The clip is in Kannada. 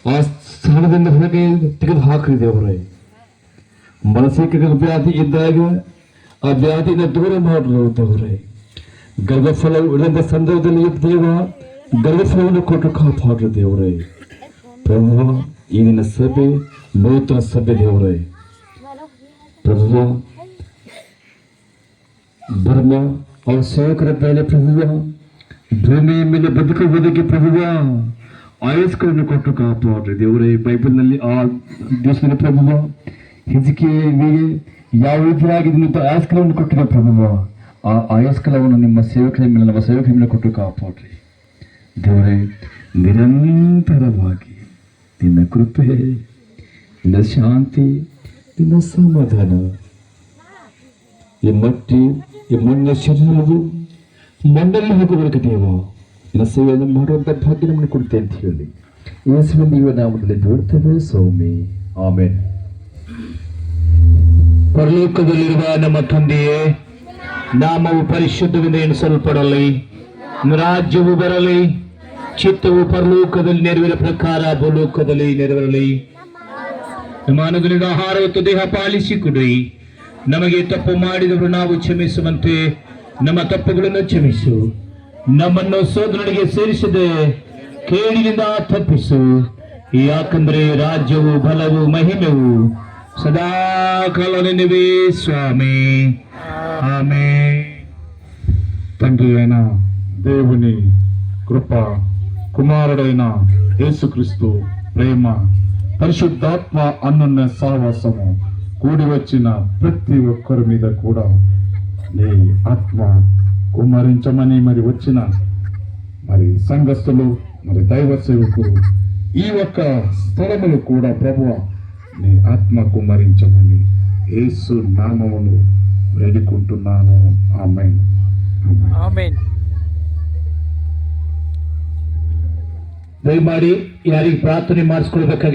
ಆ ಸ್ಥಾನದಿಂದ ಹೊರಗೆ ತೆಗೆದು ಹಾಕ್ರಿ ದೇವರೇ. ಮಾನಸಿಕ ವ್ಯಾಧಿ ಇದ್ದಾಗ ಆ ವ್ಯಾಧಿನ ದೂರ ಮಾಡಲು ದೇವರೇ. ಗರ್ಭಫಲ ಇಳಿದ ಸಂದರ್ಭದಲ್ಲಿ ದೇವ ಗರ್ಭಫಲವನ್ನು ಕೊಟ್ಟು ಕಾಪಾಡ್ರಿ ದೇವರೇ. ಪ್ರಭು ಈ ನಿನ್ನ ಸಭೆ ನೂತನ ಸಭೆ ದೇವರೇ. ಪ್ರಭುವ ಧರ್ಮ ಅವರ ಸೇವಕರ ಮೇಲೆ ಪ್ರಭುವ ಭೂಮಿಯ ಮೇಲೆ ಬದುಕುವುದಕ್ಕೆ ಪ್ರಭುವ ಆಯಸ್ಕರನ್ನು ಕೊಟ್ಟು ಕಾಪಾಡ್ರಿ ದೇವರೇ. ಬೈಬಲ್ನಲ್ಲಿ ಆ ದಿವಸದಲ್ಲಿ ಪ್ರಭುವ ಹಿಜ್ಕೀಯನಿಗೆ ಯಾವ ರೀತಿಯಾಗಿ ಆಯಸ್ಕರವನ್ನು ಕೊಟ್ಟಿರೋ ಪ್ರಭುವ, ಆ ಆಯಸ್ಕರವನ್ನು ನಿಮ್ಮ ಸೇವಕರ ಮೇಲೆ ನಮ್ಮ ಸೇವಕರ ಮೇಲೆ ಕೊಟ್ಟು ಕಾಪಾಡ್ರಿ ದೇವರೇ. ನಿರಂತರವಾಗಿ ನಿನ್ನ ಕೃಪೆ, ನಿನ್ನ ಶಾಂತಿ, ನಿನ್ನ ಸಮಾಧಾನ ಈ ಮಣ್ಣಿನ ಶರೀರವು ಮಣ್ಣಲ್ಲಿ ಹೋಗುವವರೆಗೆ ದೇವ ನಿನ್ನ ಸೇವೆಯನ್ನು ಮಾಡುವಂಥ ಭಾಗ್ಯ ನಮ್ಮನ್ನು ಕೊಡುತ್ತೆ ಅಂತ ಹೇಳಿ ಯೇಸುವಿನ ಈ ನಾಮದಲ್ಲಿ ಬೇಡ್ತೇವೆ ಸ್ವಾಮಿ, ಆಮೆನ್. ಪರಲೋಕದಲ್ಲಿರುವ ನಮ್ಮ ತಂದೆಯೇ, ನಾಮವು ಪರಿಶುದ್ಧವೆಂದು ಎಣಿಸಲ್ಪಡಲಿ, ರಾಜ್ಯವು ಬರಲಿ, ಚಿತ್ತವು ಪರಲೋಕದಲ್ಲಿ ನೆರವೇರ ಪ್ರಕಾರ ಭೂಲೋಕದಲ್ಲಿ ನೆರವೇರಲಿ. ನಮ್ಮ ಅನುದಿನದ ಆಹಾರ ಮತ್ತು ದೇಹ ಪಾಲಿಸಿಕೊಡ್ರಿ. ನಮಗೆ ತಪ್ಪು ಮಾಡಿದವರು ನಾವು ಕ್ಷಮಿಸುವಂತೆ ನಮ್ಮ ತಪ್ಪುಗಳನ್ನು ಕ್ಷಮಿಸು. ನಮ್ಮನ್ನು ಸೋದರನಿಗೆ ಸೇರಿಸದೆ ಕೇಳಿನಿಂದ ತಪ್ಪಿಸು. ಯಾಕಂದ್ರೆ ರಾಜ್ಯವು ಬಲವು ಮಹಿಮೆವು ಸದಾ ಕಾಲ ನಿನ್ನವೇ ಸ್ವಾಮಿ, ಆಮೆನ್. తండ్రి అయిన దేవుని కృప, కుమారుడైన యేసుక్రీస్తు ప్రేమ, పరిశుద్ధాత్మ అన్యోన్య సహవాసము కూడి వచ్చిన ప్రతి ఒక్కరి మీద కూడా నీ ఆత్మ కుమ్మరించమని మరి వచ్చిన మరి సంఘస్థులు, మరి దైవ సేవకులు, ఈ ఒక్క స్థలములు కూడా ప్రభువా నీ ఆత్మ కుమ్మరించమని యేసు నామమును వేడుకుంటున్నాను. ఆమేన్. ಆಮೆನ್. ದಯಮಾಡಿ ಯಾರಿಗೆ ಪ್ರಾರ್ಥನೆ ಮಾಡಿಸ್ಕೊಳ್ಬೇಕಾಗಿ